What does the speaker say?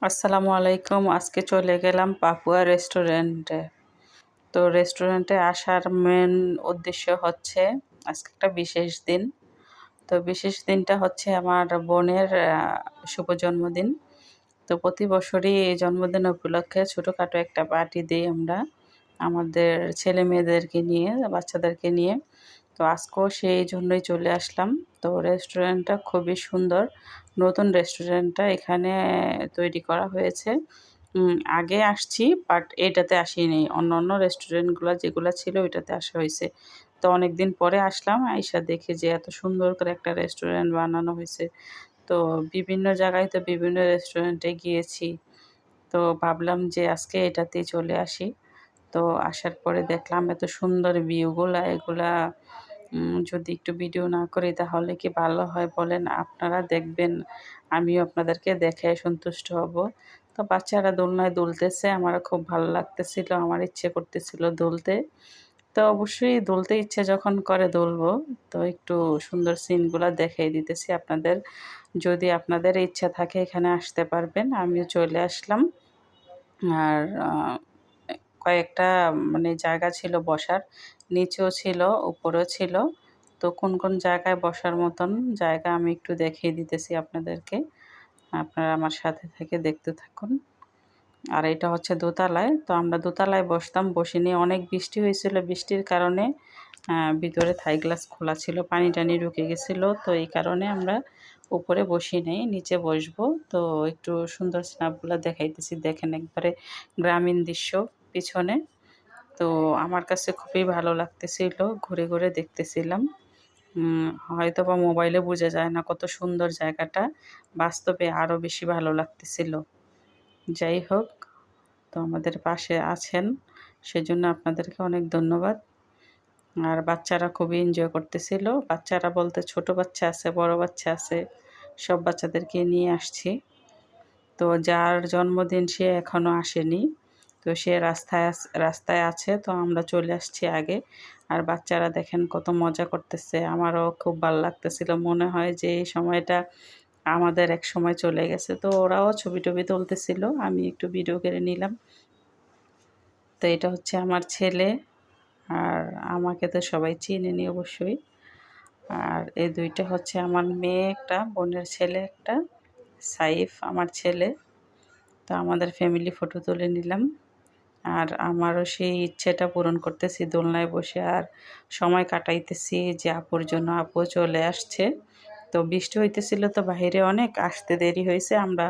আসসালামু আলাইকুম। আজকে চলে গেলাম পাপুয়া রেস্টুরেন্টে। তো রেস্টুরেন্টে আসার মেন উদ্দেশ্য হচ্ছে আজকে একটা বিশেষ দিন। তো বিশেষ দিনটা হচ্ছে আমার বোনের শুভ জন্মদিন। তো প্রতি বছরই এই জন্মদিন উপলক্ষে ছোটোখাটো একটা পার্টি দিই আমরা আমাদের ছেলে মেয়েদেরকে নিয়ে, বাচ্চাদেরকে নিয়ে। তো আজকেও সেই জন্যই চলে আসলাম। তো রেস্টুরেন্টটা খুবই সুন্দর। নতুন রেস্টুরেন্টটা এখানে তৈরি করা হয়েছে। আগে আসছি বাট এটাতে আসিনি। অন্যান্য রেস্টুরেন্টগুলা যেগুলা ছিল ওইটাতে আসা হইছে। তো অনেকদিন পরে আসলাম, আইসা দেখি যে এত সুন্দর করে একটা রেস্টুরেন্ট বানানো হইছে। তো বিভিন্ন জায়গায় তো বিভিন্ন রেস্টুরেন্টে গিয়েছি। তো ভাবলাম যে আজকে এটাতেই চলে আসি। তো আসার পরে দেখলাম এত সুন্দর ভিউগুলা, এগুলা যদি একটু ভিডিও না করি তাহলে কি ভালো হয় বলেন? আপনারা দেখবেন, আমিও আপনাদেরকে দেখায় সন্তুষ্ট হব। তো বাচ্চারা দোলনায় দুলতেছে, আমারও খুব ভালো লাগতেছিল, আমার ইচ্ছে করতেছিল দুলতে। তো অবশ্যই দুলতে ইচ্ছে যখন করে দুলবো। তো একটু সুন্দর সিনগুলা দেখাই দিতেছি আপনাদের। যদি আপনাদের ইচ্ছা থাকে এখানে আসতে পারবেন। আমিও চলে আসলাম। আর কয়েকটা মানে জায়গা ছিল বসার, নিচেও ছিল, উপরেও ছিল। তো কোন কোন জায়গায় বসার মতন জায়গা আমি একটু দেখিয়ে দিতেছি আপনাদেরকে। আপনারা আমার সাথে থেকে দেখতে থাকুন। আর এটা হচ্ছে দোতলায়। তো আমরা দোতলায় বসতাম, বসিনি। অনেক বৃষ্টি হয়েছিল, বৃষ্টির কারণে ভিতরে থাই গ্লাস খোলা ছিল, পানি টানি ঢুকে গেছিলো। তো এই কারণে আমরা উপরে বসি নাই, নিচে বসবো। তো একটু সুন্দর স্ন্যাপগুলো দেখাইতেছি, দেখেন একবারে গ্রামীণ দৃশ্য পিছনে। তো আমার কাছে খুবই ভালো লাগতেছিল, ঘুরে ঘুরে দেখতেছিলাম। হয়তোবা মোবাইলে বোঝা যায় না কত সুন্দর জায়গাটা, বাস্তবে আরও বেশি ভালো লাগতেছিল। যাই হোক, তো আমাদের পাশে আছেন সেজন্য আপনাদেরকে অনেক ধন্যবাদ। আর বাচ্চারা খুবই এনজয় করতেছিল। বাচ্চারা বলতে ছোট বাচ্চা আছে, বড় বাচ্চা আছে, সব বাচ্চাদেরকে নিয়ে আসছি। তো যার জন্মদিন সে এখনও আসেনি। তো সে রাস্তায় আছে, তো আমরা চলে আসছি আগে। আর বাচ্চারা দেখেন কত মজা করতেছে, আমারও খুব ভালো লাগতেছিল। মনে হয় যে এই সময়টা আমাদের এক সময় চলে গেছে। তো ওরাও ছবি টবি তুলতেছিল, আমি একটু ভিডিও করে নিলাম। তো এটা হচ্ছে আমার ছেলে, আর আমাকে তো সবাই চিনেনি অবশ্যই। আর এই দুইটা হচ্ছে আমার মেয়ে একটা, বোনের ছেলে একটা, সাইফ আমার ছেলে। তো আমাদের ফ্যামিলি ফটো তুলে নিলাম। আর আমারও সেই ইচ্ছেটা পূরণ করতেছি, দোলনায় বসে আর সময় কাটাইতেছি যে আপুর জন্য। আপু চলে আসছে। তো বৃষ্টি হইতেছিল, তো বাহিরে অনেক আসতে দেরি হয়েছে। আমরা